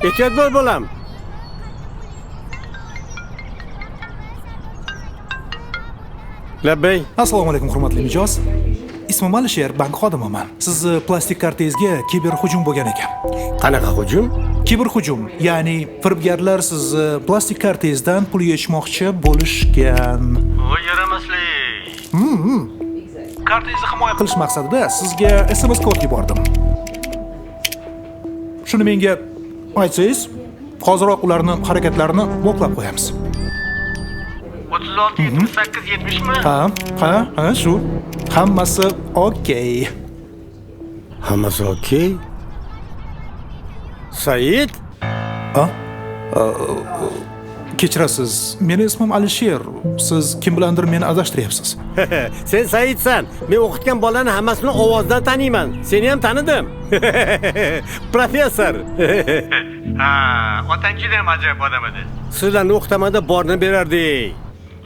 Ehtiyot bo'l bolam. Labbay. Assalomu alaykum hurmatli mijoz. Ismim Alisher, bank xodimiman. Sizni plastik kartangizga kiberhujum bo'lgan ekan. Qanaqa hujum? Kiberhujum, ya'ni firibgarlar sizni plastik kartangizdan pul yechmoqchi bo'lishgan. Voy yaramaslik. Kartangizni himoya qilish maqsadida sizga SMS kod yubordim. Shuni menga aytsangiz, hoziroq ularning harakatlarini bloklab qo'yamiz. 36 78 70 mi? Ha, shu. Hammasi okey. Hammasi okey. Said? Kechirasiz, meni ismim Alisher. Siz kim bilandir meni adashtiryapsiz. Sen Saidsan. Men o'qitgan bolalarni hammasini ovozdan taniyman. Seni ham tanidim. Professor. Ha, otang juda ham ajoyib odam edi. Sizlarni o'qitamanda borni berardik.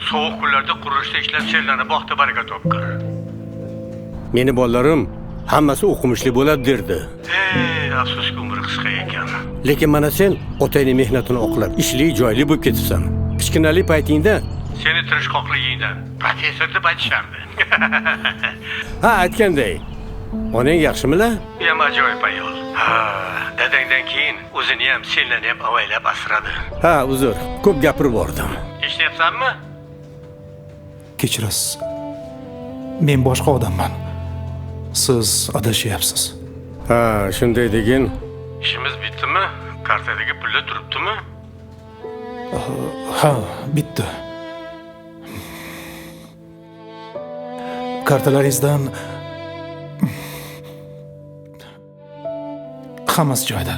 Sovuq kunlarda qurilishda ishlab sherlarni boqdi baraka topqir. Meni bolalarim hammasi o'qimishli bo'ladi derdi. Afsuski umri qisqa ekan. Lekin mana sen otangning mehnatini oqlab, ishli, joyli bo'lib ketibsan. Kichkinalik paytingda Seni tirishqoqligingdan professor deb aytishardi. ha aytganday. Onang yaxshimilar? Ham ajoyib ayol. Ha, dadangdan keyin o'zini ham senlarni ham avaylab asradi. Ha, uzr. Ko'p gapirib bordim. Eshityapsanmi? Kechirasiz. Men boshqa odamman. Siz adashyapsiz. Ha, shunday degin. Ishimiz bitdimi? Kartadagi pullar turibdimi? Ha, bitti. Kartalaringizdan hammasi joyida.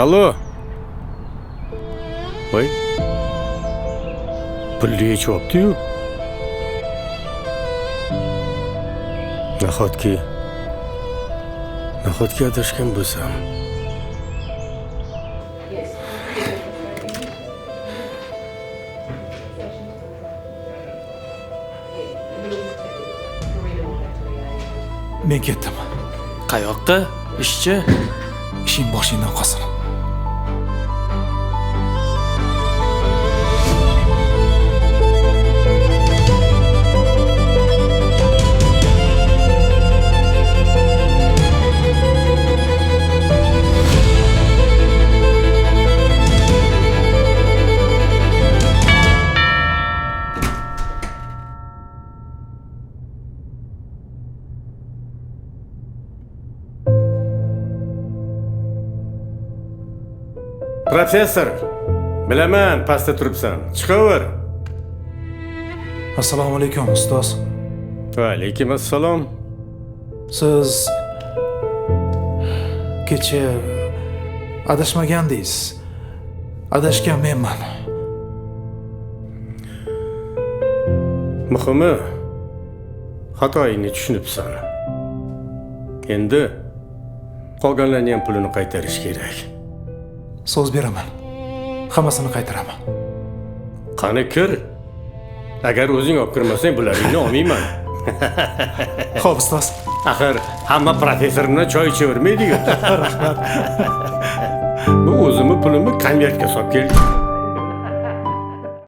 Allo. Voy. Pulli yechibdi-yu. Nahotki adashgan bo'lsam. Men ketdim. Qayoqqa? Ishchi? Ishing boshingdan qolsin. Professor, bilaman, pastda turibsan. Chiqaver. Assalomu alaykum ustoz. Va alaykum assalom. Siz kecha adashmagandingiz. Adashgan menman. Muhimi, xatoingni tushunibsan. Endi qolganlarning ham pulini qaytarish kerak. So'z beraman. Hammasini qaytaraman. Qani kir. Agar o'zing olib kirmasang, bularni olmayman. Xo'p, ustoz. Axir hamma professorni choy ichavermaydi-ku. Rahmat. Bu o'zimni pulimni konvertga solib keldim.